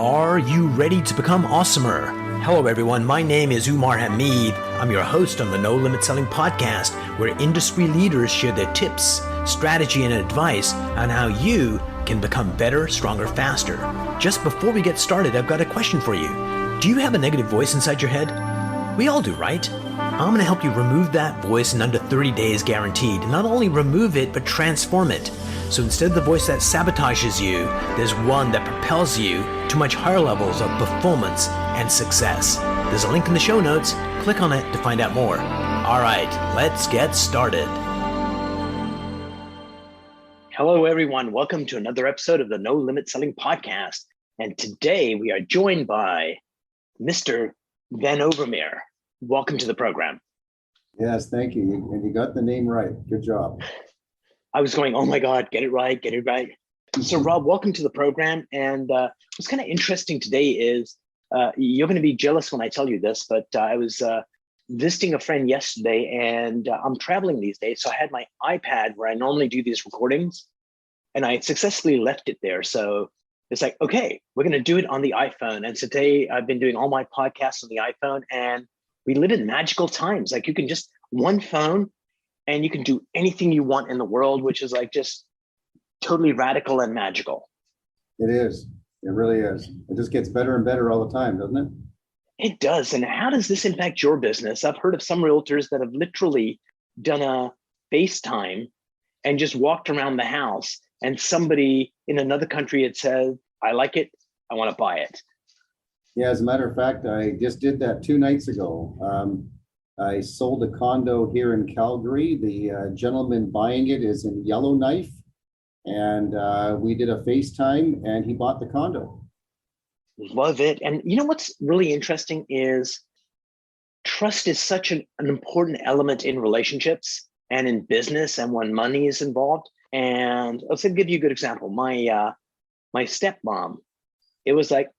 Are you ready to become awesomer? Hello everyone, my name is Umar. I'm your host on the No Limit Selling podcast, where industry leaders share their tips, strategy, and advice on how you can become better, stronger, faster. Just before we get started, I've got a question for you. Do you have a negative voice inside your head? We all do, right? I'm going to help you remove that voice in under 30 days guaranteed. Not only remove it, but transform it. So instead of the voice that sabotages you, there's one that propels you to much higher levels of performance and success. There's a link in the show notes. Click on it to find out more. All right, let's get started. Hello, everyone. Welcome to another episode of the No Limit Selling podcast. And today we are joined by Mr. Vanovermeire. Welcome to the program. Yes, thank you. And you got the name right. Good job. I was going, oh my God, get it right. So Rob, welcome to the program. And what's kind of interesting today is, you're going to be jealous when I tell you this, but I was visiting a friend yesterday and I'm traveling these days. So I had my iPad where I normally do these recordings and I successfully left it there. So it's like, okay, we're going to do it on the iPhone. And today I've been doing all my podcasts on the iPhone, and we live in magical times. Like you can just one phone and you can do anything you want in the world, which is like just totally radical and magical. It is. It really is. It just gets better and better all the time, doesn't it? It does. And how does this impact your business? I've heard of some realtors that have literally done a FaceTime and just walked around the house, and somebody in another country had said, I like it, I want to buy it. Yeah, as a matter of fact, I just did that 2 nights ago. I sold a condo here in Calgary. The gentleman buying it is in Yellowknife, and we did a FaceTime and he bought the condo. Love it. And you know what's really interesting is trust is such an important element in relationships and in business and when money is involved. And let's give you a good example. My stepmom, it was like,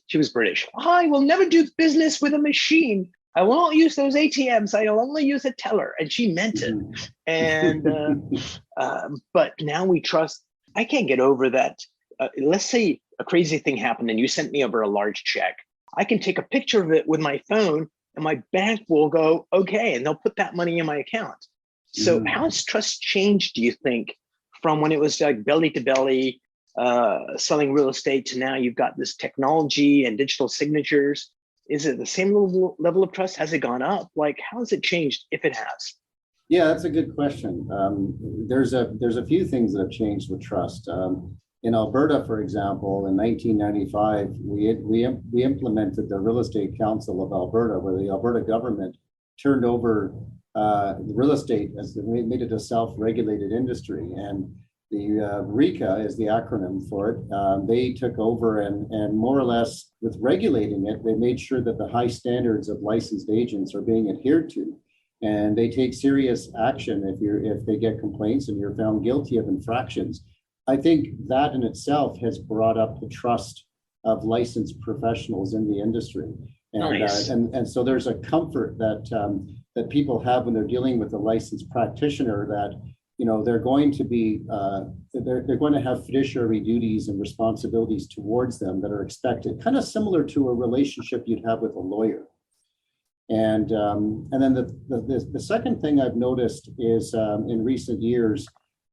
she was British. I will never do business with a machine. I won't use those ATMs. I'll only use a teller. And she meant it. And, but now we trust. I can't get over that. Let's say a crazy thing happened and you sent me over a large check. I can take a picture of it with my phone and my bank will go, okay, and they'll put that money in my account. So how has trust changed, do you think, from when it was like belly to belly, selling real estate to now you've got this technology and digital signatures? Is it the same level of trust? Has it gone up? Like, how has it changed if it has? Yeah, that's a good question. There's a few things that have changed with trust. In Alberta, for example, in 1995, we implemented the Real Estate Council of Alberta, where the Alberta government turned over the real estate as made it a self-regulated industry. And the RECA is the acronym for it. They took over and more or less with regulating it, they made sure that the high standards of licensed agents are being adhered to. And they take serious action if they get complaints and you're found guilty of infractions. I think that in itself has brought up the trust of licensed professionals in the industry. And, nice. And so there's a comfort that people have when they're dealing with a licensed practitioner that, you know, they're going to be, they're going to have fiduciary duties and responsibilities towards them that are expected, kind of similar to a relationship you'd have with a lawyer. And then the second thing I've noticed is in recent years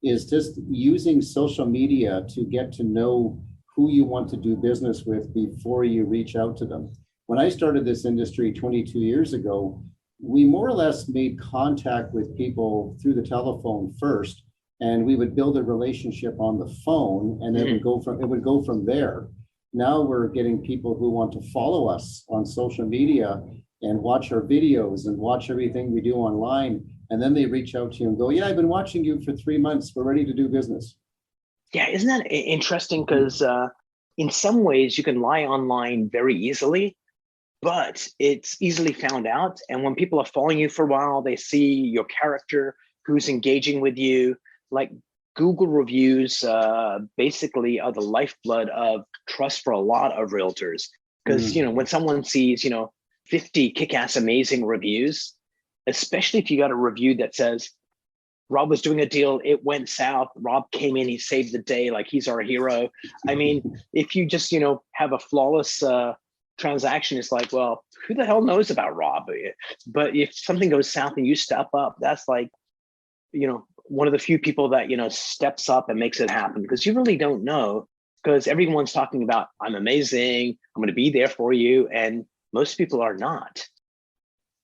is just using social media to get to know who you want to do business with before you reach out to them. When I started this industry 22 years ago, we more or less made contact with people through the telephone first, and we would build a relationship on the phone, and it would go from there. Now we're getting people who want to follow us on social media and watch our videos and watch everything we do online, and then they reach out to you and go, yeah, I've been watching you for 3 months. We're ready to do business. Yeah, isn't that interesting? Because in some ways you can lie online very easily, but it's easily found out. And when people are following you for a while, they see your character, who's engaging with you. Like Google reviews basically are the lifeblood of trust for a lot of realtors. Because, you know, when someone sees, 50 kick-ass amazing reviews, especially if you got a review that says, Rob was doing a deal, it went south. Rob came in, he saved the day, like he's our hero. I mean, if you just, have a flawless transaction, it's like, well, who the hell knows about Rob? But if something goes south and you step up, that's like, one of the few people that, steps up and makes it happen, because you really don't know, because everyone's talking about, I'm amazing, I'm going to be there for you. And most people are not.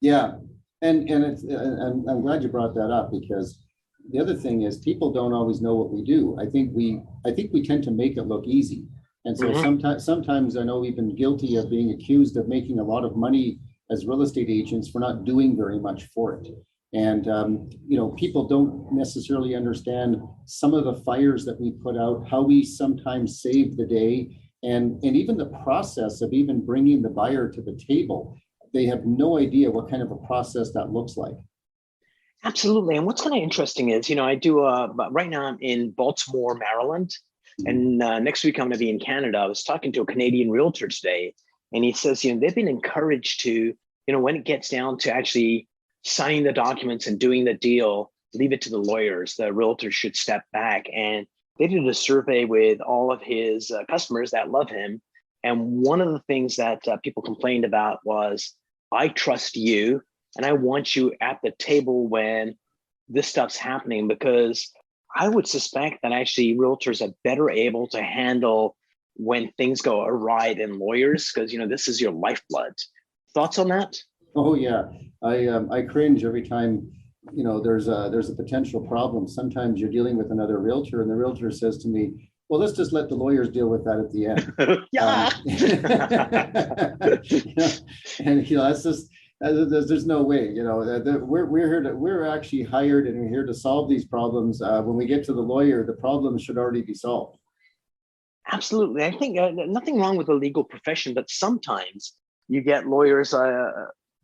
Yeah. And I'm glad you brought that up, because the other thing is people don't always know what we do. I think we tend to make it look easy. And so sometimes I know we've been guilty of being accused of making a lot of money as real estate agents for not doing very much for it. And, people don't necessarily understand some of the fires that we put out, how we sometimes save the day, and even the process of even bringing the buyer to the table. They have no idea what kind of a process that looks like. Absolutely. And what's kind of interesting is, I do, right now I'm in Baltimore, Maryland, and next week I'm going to be in Canada. I was talking to a Canadian realtor today, and he says, they've been encouraged to, when it gets down to actually signing the documents and doing the deal, leave it to the lawyers. The realtors should step back. And they did a survey with all of his customers that love him. And one of the things that people complained about was, I trust you, and I want you at the table when this stuff's happening, because I would suspect that actually realtors are better able to handle when things go awry than lawyers, because, this is your lifeblood. Thoughts on that? Oh yeah, I cringe every time, there's a potential problem. Sometimes you're dealing with another realtor, and the realtor says to me, well, let's just let the lawyers deal with that at the end. Yeah. And that's just, there's no way, we're actually hired, and we're here to solve these problems. When we get to the lawyer, the problem should already be solved. Absolutely. I think nothing wrong with the legal profession, but sometimes you get lawyers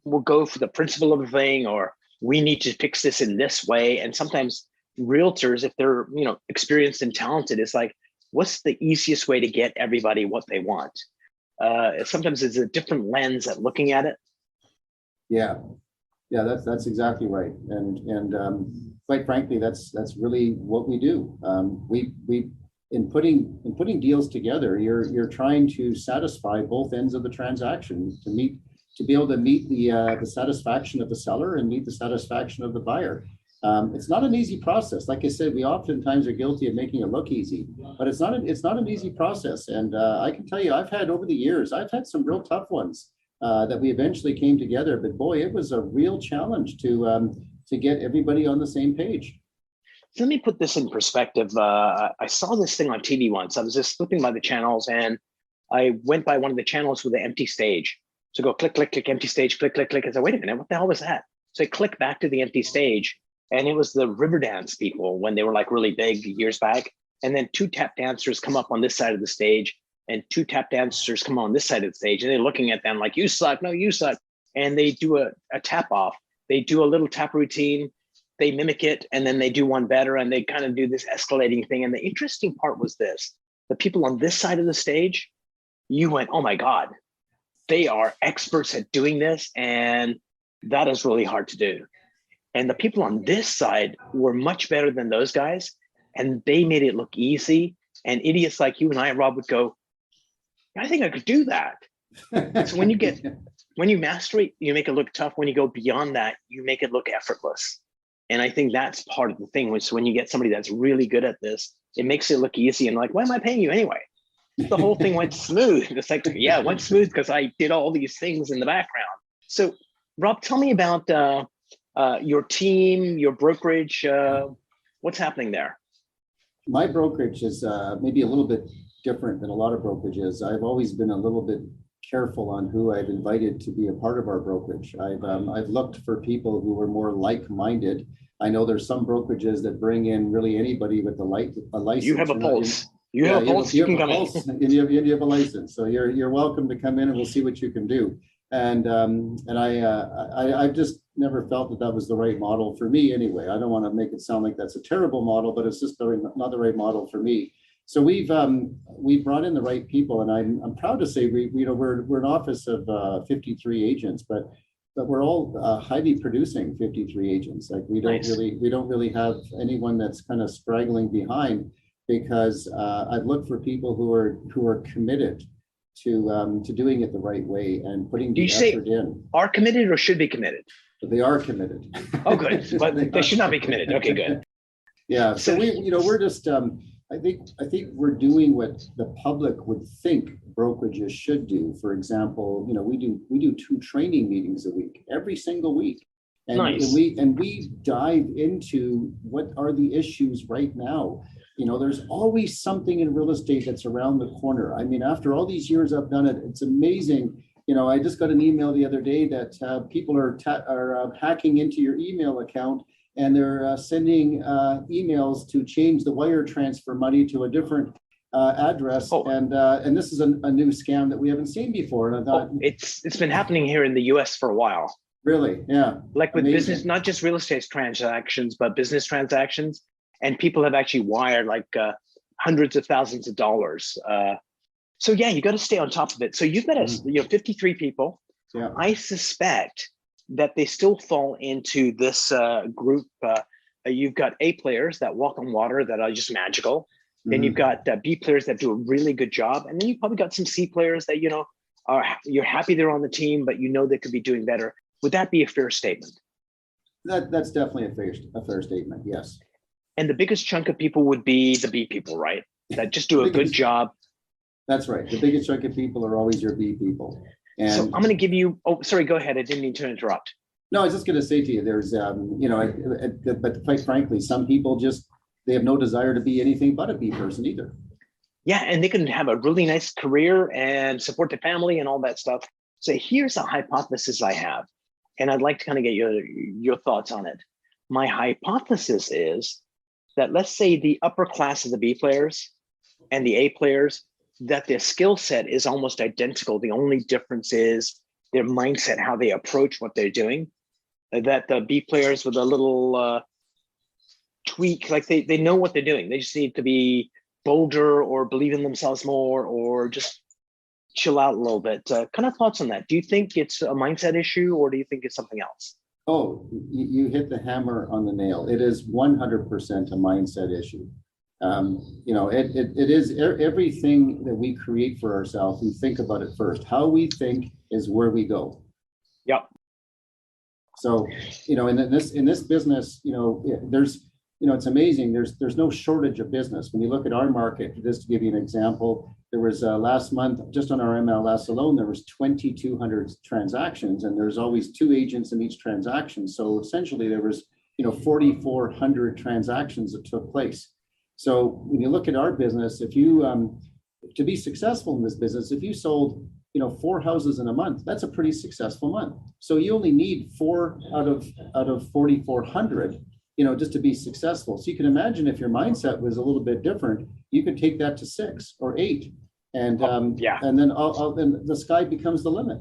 will go for the principle of the thing, or we need to fix this in this way. And sometimes realtors, if they're, experienced and talented, it's like, what's the easiest way to get everybody what they want? Sometimes it's a different lens at looking at it. Yeah, that's exactly right. And quite frankly, that's really what we do. We in putting deals together, you're trying to satisfy both ends of the transaction to be able to meet the satisfaction of the seller and meet the satisfaction of the buyer. It's not an easy process. Like I said, we oftentimes are guilty of making it look easy, but it's not an easy process. And I can tell you, over the years, I've had some real tough ones that we eventually came together. But boy, it was a real challenge to get everybody on the same page. So let me put this in perspective. I saw this thing on TV once. I was just flipping by the channels, and I went by one of the channels with an empty stage. So go click, click, click, empty stage, click, click, click. I said, wait a minute, what the hell was that? So I click back to the empty stage, and it was the Riverdance people when they were like really big years back. And then two tap dancers come up on this side of the stage, and two tap dancers come on this side of the stage, and they're looking at them like, you suck, no, you suck. And they do a tap off. They do a little tap routine. They mimic it, and then they do one better, and they kind of do this escalating thing. And the interesting part was this: the people on this side of the stage, you went, oh my God, they are experts at doing this, and that is really hard to do. And the people on this side were much better than those guys, and they made it look easy. And idiots like you and I, Rob, would go, I think I could do that. So when you master it, you make it look tough. When you go beyond that, you make it look effortless. And I think that's part of the thing, which when you get somebody that's really good at this, it makes it look easy. And like, why am I paying you anyway? The whole thing went smooth. It's like, yeah, it went smooth because I did all these things in the background. So Rob, tell me about your team, your brokerage. What's happening there? My brokerage is maybe a little bit different than a lot of brokerages. I've always been a little bit careful on who I've invited to be a part of our brokerage. I've looked for people who are more like-minded. I know there's some brokerages that bring in really anybody with a license. You have a pulse. You have a pulse. You can come in. And you have a license, so you're welcome to come in, and we'll see what you can do. And I've just never felt that was the right model for me anyway. I don't want to make it sound like that's a terrible model, but it's just not the right model for me. So we've brought in the right people, and I'm proud to say we're an office of 53 agents, but but we're all highly producing 53 agents. Like we don't really have anyone that's kind of straggling behind, because I've looked for people who are committed to doing it the right way and putting the effort in. Are committed or should be committed? But they are committed. Oh, good. But they should not be committed. Okay, good. Yeah. So we're just I think we're doing what the public would think brokerages should do. For example, we do 2 training meetings a week, every single week. And nice. we dive into what are the issues right now. There's always something in real estate that's around the corner. I mean, after all these years I've done it, it's amazing. I just got an email the other day that people are hacking into your email account, and they're sending emails to change the wire transfer money to a different address. Oh. And this is a new scam that we haven't seen before. And I thought it's been happening here in the US for a while. Really? Yeah. Like with business, not just real estate transactions, but business transactions. And people have actually wired like hundreds of thousands of dollars. So yeah, you got to stay on top of it. So you've got 53 people. Yeah. I suspect that they still fall into this group. You've got A players that walk on water that are just magical. Mm-hmm. Then you've got B players that do a really good job. And then you've probably got some C players that, you're happy they're on the team, but they could be doing better. Would that be a fair statement? That's definitely a fair statement, yes. And the biggest chunk of people would be the B people, right? That just do a good job. That's right. The biggest chunk of people are always your B people. And so I'm going to give you, sorry, go ahead. I didn't mean to interrupt. No, I was just going to say to you, there's, but quite frankly, some people they have no desire to be anything but a B person either. Yeah, and they can have a really nice career and support the family and all that stuff. So here's a hypothesis I have, and I'd like to kind of get your thoughts on it. My hypothesis is that, let's say the upper class of the B players and the A players, that their skill set is almost identical. The only difference is their mindset, how they approach what they're doing. That the B players with a little tweak, like they know what they're doing. They just need to be bolder or believe in themselves more or just chill out a little bit. Kind of thoughts on that. Do you think it's a mindset issue or do you think it's something else? Oh, you hit the hammer on the nail. It is 100% a mindset issue. It is everything that we create for ourselves. We think about it first. How we think is where we go. Yep. So, in this business, there's, it's amazing. There's no shortage of business. When you look at our market, just to give you an example, there was last month, just on our MLS alone, there was 2,200 transactions, and there's always 2 agents in each transaction. So essentially there was, 4,400 transactions that took place. So when you look at our business, if you, to be successful in this business, if you sold, 4 houses in a month, that's a pretty successful month. So you only need 4 out of 4,400, just to be successful. So you can imagine if your mindset was a little bit different, you could take that to 6 or 8, and and then then the sky becomes the limit.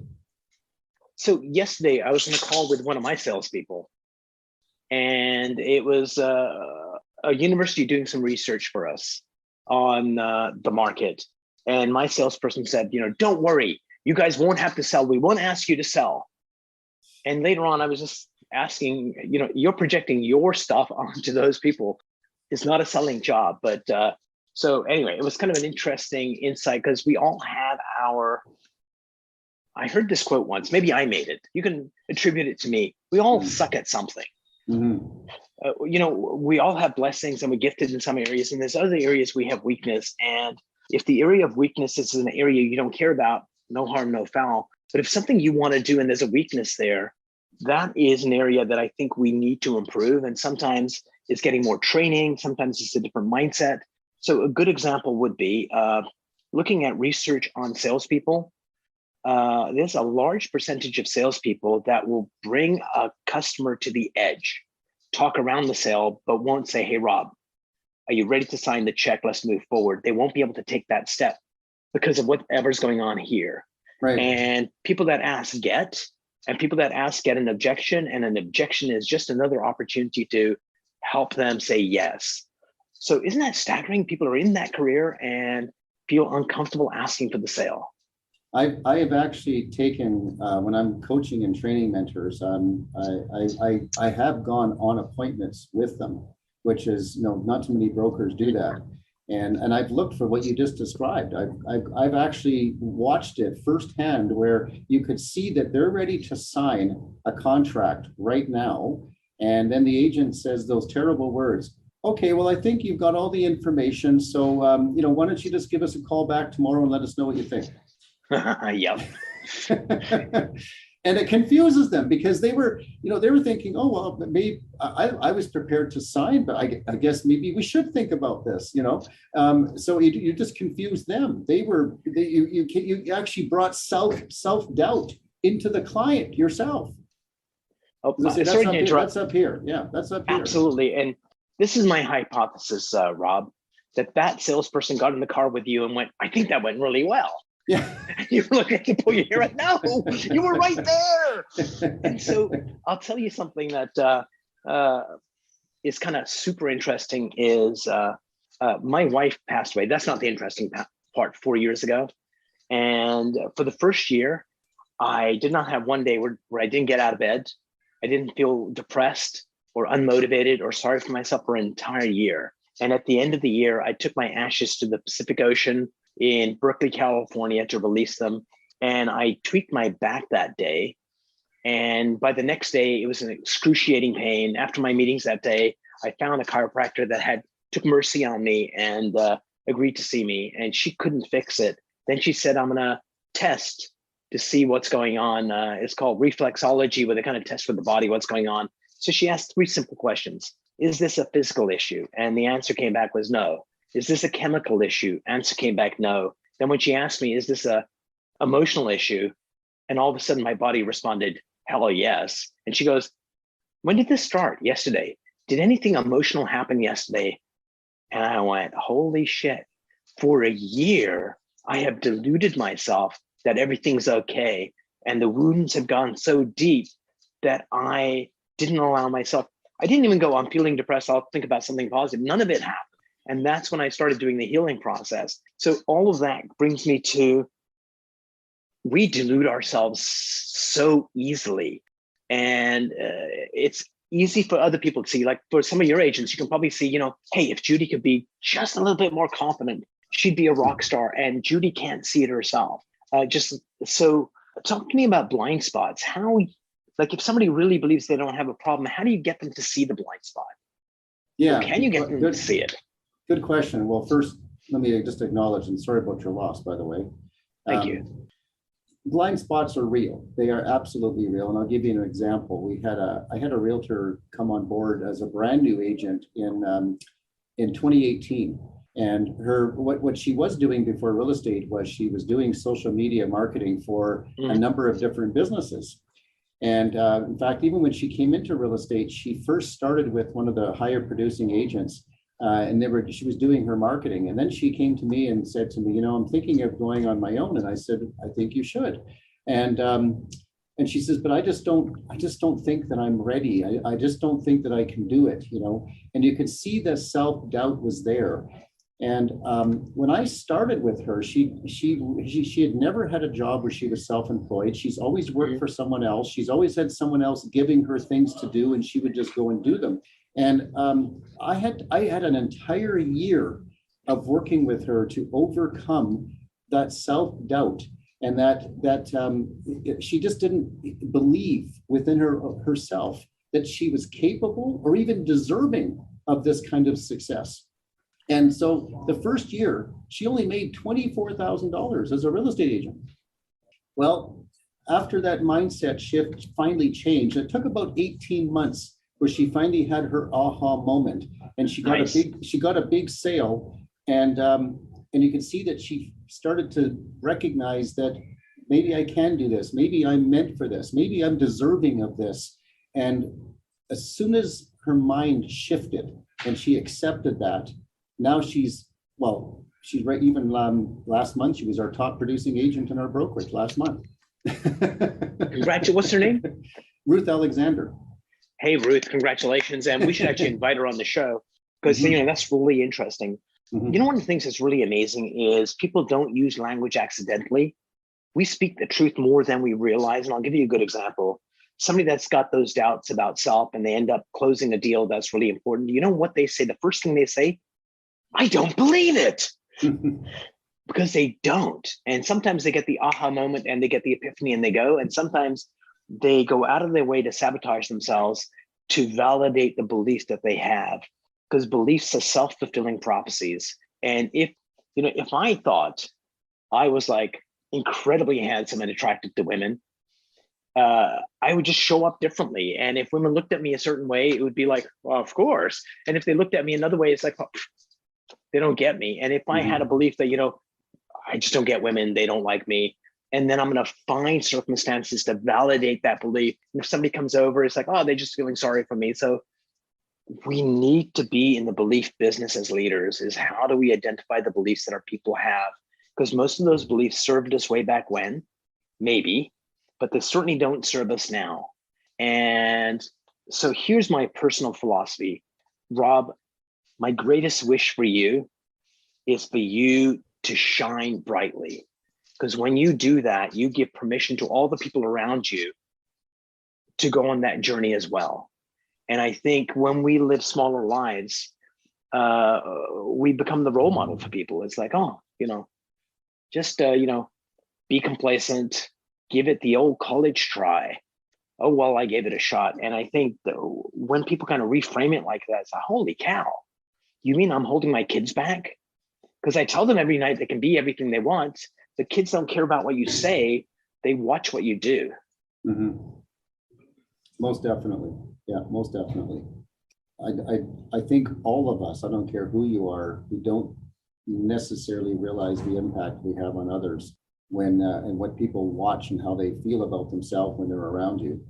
So yesterday I was on a call with one of my salespeople, and it was a university doing some research for us on the market. And my salesperson said, don't worry, you guys won't have to sell. We won't ask you to sell. And later on, I was just asking, you're projecting your stuff onto those people. It's not a selling job. But so anyway, it was kind of an interesting insight because we all have I heard this quote once, maybe I made it. You can attribute it to me. We all suck at something. Mm-hmm. We all have blessings and we're gifted in some areas, and there's other areas we have weakness. And if the area of weakness is an area you don't care about, no harm, no foul. But if something you want to do and there's a weakness there, that is an area that I think we need to improve. And sometimes it's getting more training. Sometimes it's a different mindset. So a good example would be looking at research on salespeople. There's a large percentage of salespeople that will bring a customer to the edge, talk around the sale, but won't say, hey, Rob, are you ready to sign the check? Let's move forward. They won't be able to take that step because of whatever's going on here. Right. And people that ask get an objection, and an objection is just another opportunity to help them say yes. So isn't that staggering? People are in that career and feel uncomfortable asking for the sale. I have actually taken when I'm coaching and training mentors, I have gone on appointments with them, which is, not too many brokers do that. And I've looked for what you just described. I've actually watched it firsthand, where you could see that they're ready to sign a contract right now, and then the agent says those terrible words. Okay, well, I think you've got all the information, so why don't you just give us a call back tomorrow and let us know what you think. Yep. And it confuses them, because they were thinking, oh, well, maybe I was prepared to sign, but I guess maybe we should think about this, so you just confuse them. You actually brought self-doubt into the client yourself. Oh, that's up here. Yeah, that's up here. Absolutely. And this is my hypothesis, Rob, that salesperson got in the car with you and went, I think that went really well. Yeah. You're looking at the pull your hair out. No, you were right there. And so I'll tell you something that is kind of super interesting is my wife passed away. That's not the interesting part, 4 years ago. And for the first year, I did not have one day where I didn't get out of bed. I didn't feel depressed or unmotivated or sorry for myself for an entire year. And at the end of the year, I took my ashes to the Pacific Ocean in Berkeley, California, to release them. And I tweaked my back that day. And by the next day, it was an excruciating pain. After my meetings that day, I found a chiropractor that took mercy on me and agreed to see me. And she couldn't fix it. Then she said, I'm going to test to see what's going on. It's called reflexology, where they kind of test with the body what's going on. So she asked 3 simple questions. Is this a physical issue? And the answer came back was no. Is this a chemical issue? Answer came back no. Then when she asked me, is this a emotional issue? And all of a sudden my body responded, hell yes. And she goes, when did this start? Yesterday. Did anything emotional happen yesterday? And I went, holy shit. For a year, I have deluded myself that everything's okay. And the wounds have gone so deep that I didn't allow myself. I didn't even go, I'm feeling depressed, I'll think about something positive. None of it happened. And that's when I started doing the healing process. So all of that brings me to, we delude ourselves so easily. And it's easy for other people to see. Like for some of your agents, you can probably see, hey, if Judy could be just a little bit more confident, she'd be a rock star. And Judy can't see it herself. So talk to me about blind spots. Like if somebody really believes they don't have a problem, how do you get them to see the blind spot? Yeah. Or can you get them to see it? Good question. Well, first, let me just acknowledge, and sorry about your loss, by the way. Thank you. Blind spots are real. They are absolutely real. And I'll give you an example. I had a realtor come on board as a brand new agent in 2018. And what she was doing before real estate was she was doing social media marketing for a number of different businesses. And in fact, even when she came into real estate, she first started with one of the higher producing agents. And she was doing her marketing. And then she came to me and said to me, I'm thinking of going on my own. And I said, I think you should. And she says, but I just don't think that I'm ready. I just don't think that I can do it, and you could see the self-doubt was there. And when I started with her, she had never had a job where she was self-employed. She's always worked for someone else. She's always had someone else giving her things to do, and she would just go and do them. And I had an entire year of working with her to overcome that self-doubt, and that she just didn't believe within herself that she was capable or even deserving of this kind of success. And so the first year, she only made $24,000 as a real estate agent. Well, after that mindset shift finally changed, it took about 18 months where she finally had her aha moment, and she got a big sale, and you can see that she started to recognize that maybe I can do this, maybe I'm meant for this, maybe I'm deserving of this. And as soon as her mind shifted and she accepted that, now she's right. Even last month, she was our top producing agent in our brokerage last month. Congratulations. What's her name? Ruth Alexander. Hey, Ruth, congratulations. And we should actually invite her on the show because, that's really interesting. One of the things that's really amazing is people don't use language accidentally. we speak the truth more than we realize. And I'll give you a good example. Somebody that's got those doubts about self and they end up closing a deal that's really important. You know what they say? The first thing they say, I don't believe it. Because they don't. And sometimes they get the aha moment and they get the epiphany and they go. And sometimes they go out of their way to sabotage themselves to validate the beliefs that they have. Because beliefs are self-fulfilling prophecies. And if I thought I was like incredibly handsome and attracted to women, I would just show up differently. And if women looked at me a certain way, it would be like, well, of course. And if they looked at me another way, it's like, oh, they don't get me. And if I had a belief that, I just don't get women, they don't like me, and then I'm going to find circumstances to validate that belief. And if somebody comes over, it's like, oh, they're just feeling sorry for me. So we need to be in the belief business as leaders. Is how do we identify the beliefs that our people have? Because most of those beliefs served us way back when, maybe, but they certainly don't serve us now. And so here's my personal philosophy. Rob, my greatest wish for you is for you to shine brightly. Because when you do that, you give permission to all the people around you to go on that journey as well. And I think when we live smaller lives, we become the role model for people. It's like, oh, just, be complacent, give it the old college try. Oh, well, I gave it a shot. And I think when people kind of reframe it like that, it's like, holy cow, you mean I'm holding my kids back? Because I tell them every night they can be everything they want. The kids don't care about what you say. They watch what you do. Most definitely. Yeah, most definitely. I think all of us, I don't care who you are, we don't necessarily realize the impact we have on others when and what people watch and how they feel about themselves when they're around you.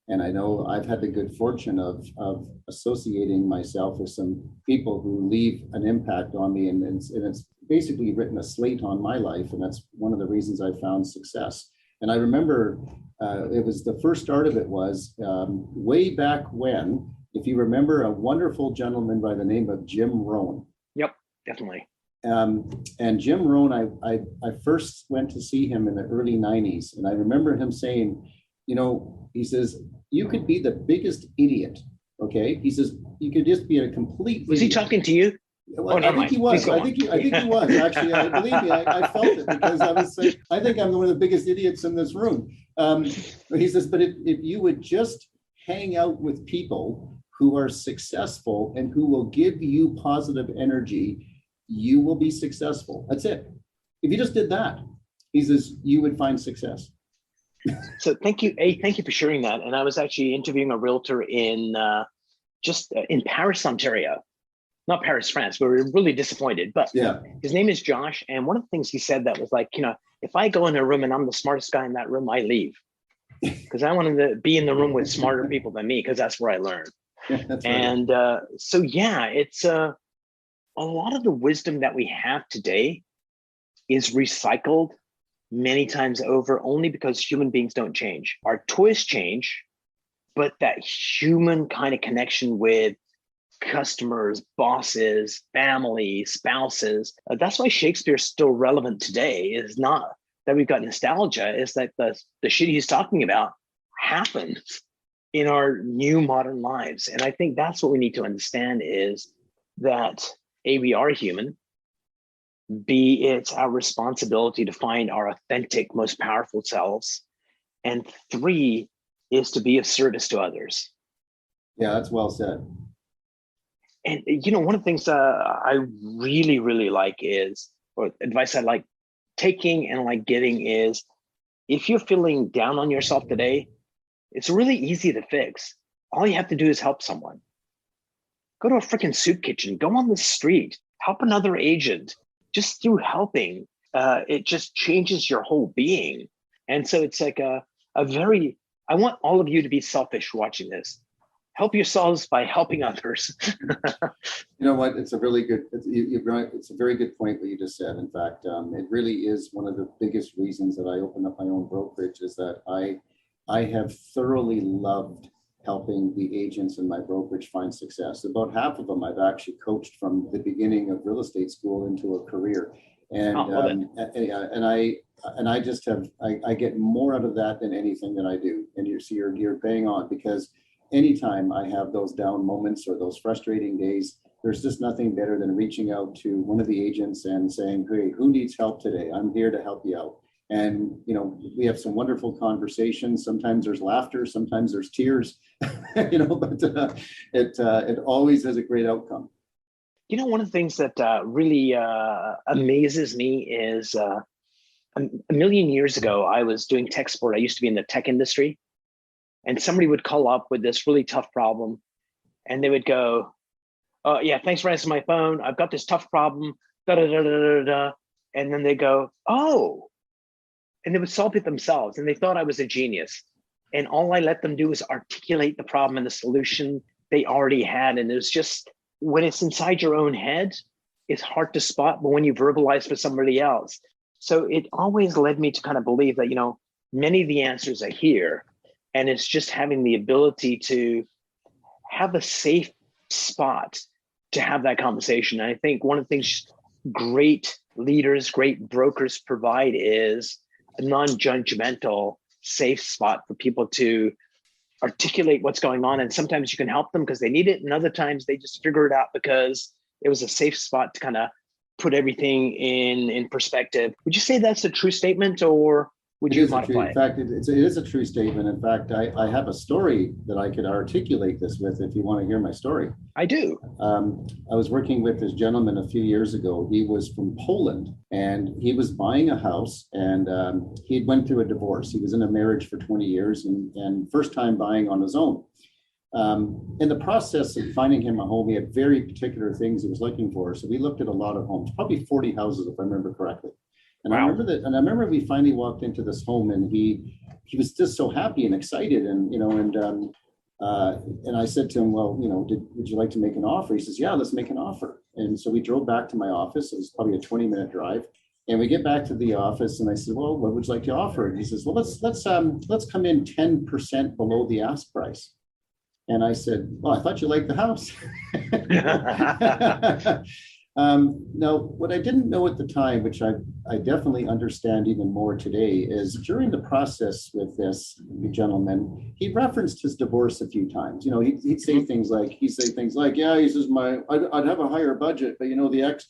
And I know I've had the good fortune of associating myself with some people who leave an impact on me, and it's basically written a slate on my life, and that's one of the reasons I found success. And I remember it was the first start of it was way back when, if you remember, a wonderful gentleman by the name of Jim Rohn. Yep, definitely. And Jim Rohn, I first went to see him in the early 90s, and I remember him saying, he says, you could be the biggest idiot, okay? He says, you could just be a complete Was idiot. he talking to you? Well, I think he was. I think he was, actually. Believe me, I felt it, because I was saying, I think I'm one of the biggest idiots in this room. He says, but if you would just hang out with people who are successful and who will give you positive energy, you will be successful. That's it. If you just did that, he says, you would find success. So thank you for sharing that. And I was actually interviewing a realtor in Paris, Ontario, not Paris, France. We were really disappointed, but yeah, his name is Josh. And one of the things he said that was like, if I go in a room and I'm the smartest guy in that room, I leave, because I wanted to be in the room with smarter people than me, because that's where I learn. Yeah, that's right. And so, yeah, it's a lot of the wisdom that we have today is recycled many times over, only because human beings don't change. Our toys change, but that human kind of connection with customers, bosses, family, spouses, that's why Shakespeare's still relevant today. Is not that we've got nostalgia, is that the shit he's talking about happens in our new modern lives. And I think that's what we need to understand, is that A, we are human, B, it's our responsibility to find our authentic, most powerful selves, and 3 is to be of service to others. Yeah, that's well said. And one of the things I really, really like is, or advice I like taking and like getting is, if you're feeling down on yourself today, it's really easy to fix. All you have to do is help someone. Go to a freaking soup kitchen, go on the street, help another agent. Just through helping, it just changes your whole being. And so it's like I want all of you to be selfish watching this. Help yourselves by helping others. You know what? It's a really good, it's a very good point what you just said. In fact, it really is one of the biggest reasons that I opened up my own brokerage, is that I have thoroughly loved helping the agents in my brokerage find success. About half of them I've actually coached from the beginning of real estate school into a career. And and and I just have, I get more out of that than anything that I do. And you're bang on, because anytime I have those down moments or those frustrating days, there's just nothing better than reaching out to one of the agents and saying, hey, who needs help today? I'm here to help you out. And, we have some wonderful conversations. Sometimes there's laughter, sometimes there's tears, but it always has a great outcome. One of the things that really amazes me is a million years ago, I was doing tech support. I used to be in the tech industry, and somebody would call up with this really tough problem, and they would go, "Oh yeah, thanks for answering my phone. I've got this tough problem." Da da da da da da. And then they go, "Oh," and they would solve it themselves. And they thought I was a genius. And all I let them do is articulate the problem and the solution they already had. And it was just, when it's inside your own head, it's hard to spot, but when you verbalize for somebody else. So it always led me to kind of believe that, many of the answers are here. And it's just having the ability to have a safe spot to have that conversation. And I think one of the things great leaders, great brokers provide is a non-judgmental, safe spot for people to articulate what's going on. And sometimes you can help them because they need it. And other times they just figure it out because it was a safe spot to kind of put everything in perspective. Would you say that's a true statement, or would you modify it? In fact, it is a true statement. In fact, I have a story that I could articulate this with if you want to hear my story. I do. I was working with this gentleman a few years ago. He was from Poland, and he was buying a house, and he went through a divorce. He was in a marriage for 20 years and first time buying on his own. In the process of finding him a home, he had very particular things he was looking for. So we looked at a lot of homes, probably 40 houses, if I remember correctly. And wow. I remember we finally walked into this home, and he was just so happy and excited, and I said to him, well, would you like to make an offer? He says, yeah, let's make an offer. And so we drove back to my office. It was probably a 20-minute drive, and we get back to the office, and I said, well, what would you like to offer? And he says, well, let's come in 10% below the ask price. And I said, well, I thought you liked the house. Now, what I didn't know at the time, which I definitely understand even more today, is during the process with this gentleman, he referenced his divorce a few times. He'd say things like, yeah, he says, I'd have a higher budget, but the ex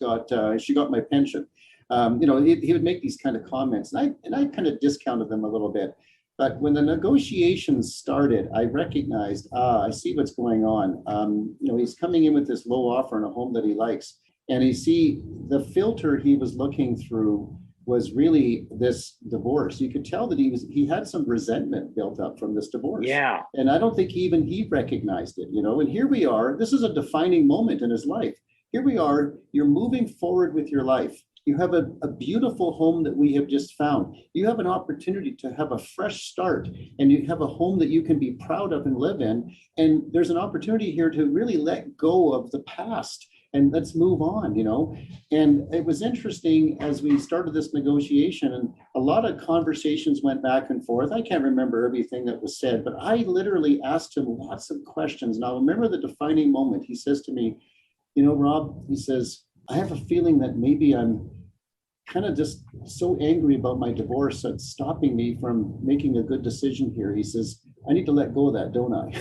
she got my pension. He would make these kind of comments, and I kind of discounted them a little bit. But when the negotiations started, I recognized, I see what's going on. He's coming in with this low offer on a home that he likes. And you see, the filter he was looking through was really this divorce. You could tell that he had some resentment built up from this divorce. Yeah. And I don't think he recognized it, And here we are. This is a defining moment in his life. Here we are. You're moving forward with your life. You have a beautiful home that we have just found. You have an opportunity to have a fresh start, and you have a home that you can be proud of and live in. And there's an opportunity here to really let go of the past and let's move on, And it was interesting as we started this negotiation, and a lot of conversations went back and forth. I can't remember everything that was said, but I literally asked him lots of questions. And I'll remember the defining moment. He says to me, Rob, he says, I have a feeling that maybe I'm kind of just so angry about my divorce that's stopping me from making a good decision here. He says, I need to let go of that, don't I?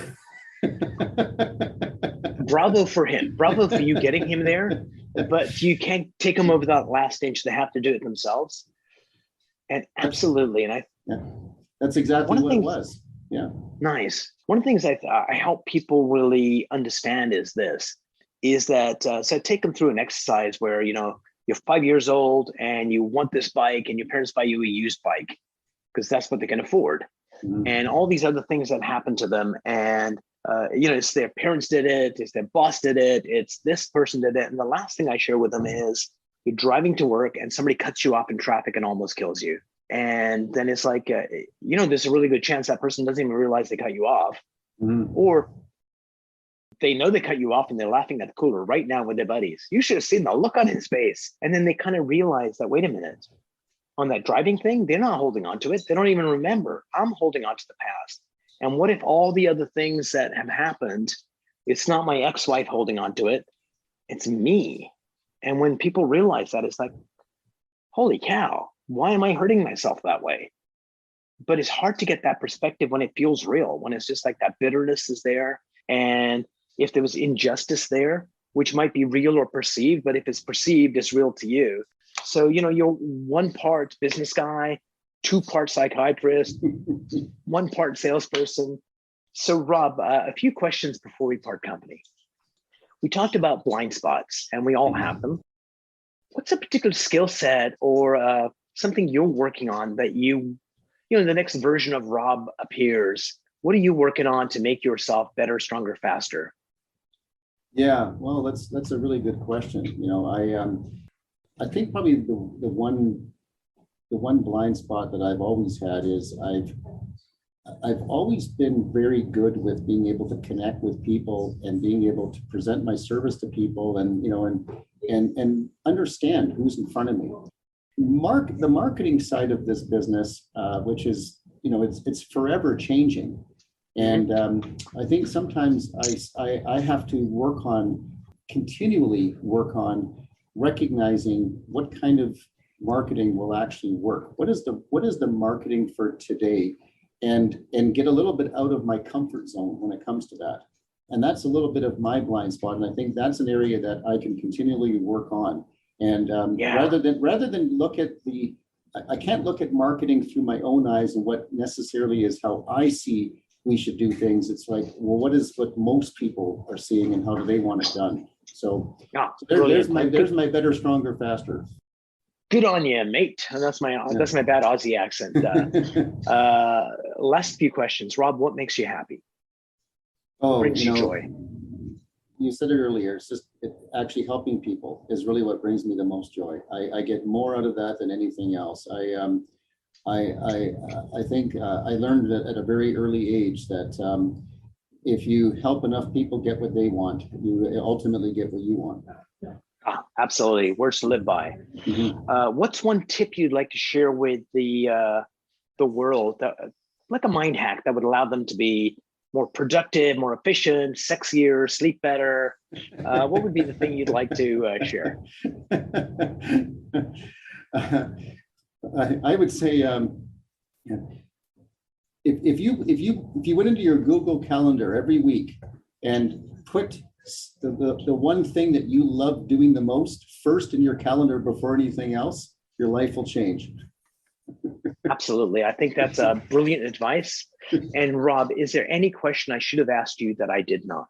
Bravo for him. Bravo for you getting him there. But you can't take them over that last inch. They have to do it themselves. And absolutely. And that's exactly what it was. Yeah. Nice. One of the things I help people really understand is that, so take them through an exercise where, you're 5 years old and you want this bike, and your parents buy you a used bike because that's what they can afford. Mm-hmm. And all these other things that happen to them. And, it's their parents did it, it's their boss did it, it's this person did it. And the last thing I share with them is you're driving to work and somebody cuts you off in traffic and almost kills you. And then it's like, there's a really good chance that person doesn't even realize they cut you off. Mm-hmm. Or they know they cut you off and they're laughing at the cooler right now with their buddies. You should have seen the look on his face. And then they kind of realize that, wait a minute, on that driving thing, they're not holding on to it. They don't even remember. I'm holding on to the past. And what if all the other things that have happened, it's not my ex-wife holding on to it, it's me. And when people realize that, it's like, holy cow, why am I hurting myself that way? But it's hard to get that perspective when it feels real, when it's just like that bitterness is there. And if there was injustice there, which might be real or perceived, but if it's perceived, it's real to you. So, you're one part business guy, 2 part psychiatrist, 1 part salesperson. So Rob, a few questions before we part company. We talked about blind spots, and we all have them. What's a particular skill set or something you're working on that the next version of Rob appears? What are you working on to make yourself better, stronger, faster? Yeah, well, that's a really good question. I think probably the one blind spot that I've always had is I've always been very good with being able to connect with people and being able to present my service to people and understand who's in front of me. The marketing side of this business, which is, it's forever changing. And I think sometimes I have to continually work on recognizing what kind of marketing will actually work. What is the marketing for today? And get a little bit out of my comfort zone when it comes to that. And that's a little bit of my blind spot. And I think that's an area that I can continually work on. And rather than look at I can't look at marketing through my own eyes and what necessarily is how I see we should do things. It's like, well, what most people are seeing and how do they want it done? So, there's my better, stronger, faster. Good on you, mate. And that's my bad Aussie accent. Last few questions. Rob, what makes you happy? What brings you joy? You said it earlier. It's just actually helping people is really what brings me the most joy. I get more out of that than anything else. I think I learned that at a very early age that if you help enough people get what they want, you ultimately get what you want. Absolutely. Words to live by. Mm-hmm. What's one tip you'd like to share with the world, like a mind hack that would allow them to be more productive, more efficient, sexier, sleep better? What would be the thing you'd like to share? I would say if you went into your Google Calendar every week and put the one thing that you love doing the most first in your calendar before anything else, your life will change. Absolutely. I think that's brilliant advice. And Rob, is there any question I should have asked you that I did not?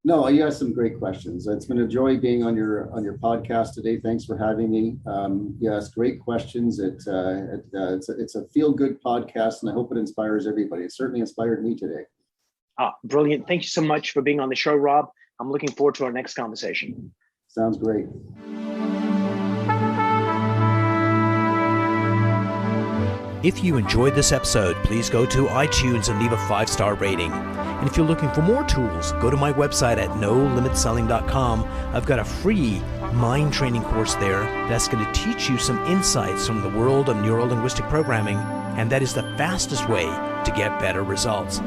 No, you asked some great questions. It's been a joy being on your podcast today. Thanks for having me. You asked great questions. It's a feel-good podcast, and I hope it inspires everybody. It certainly inspired me today. Brilliant. Thank you so much for being on the show, Rob. I'm looking forward to our next conversation. Sounds great. If you enjoyed this episode, please go to iTunes and leave a 5-star rating. And if you're looking for more tools, go to my website at nolimitselling.com. I've got a free mind training course there that's going to teach you some insights from the world of neuro-linguistic programming, and that is the fastest way to get better results.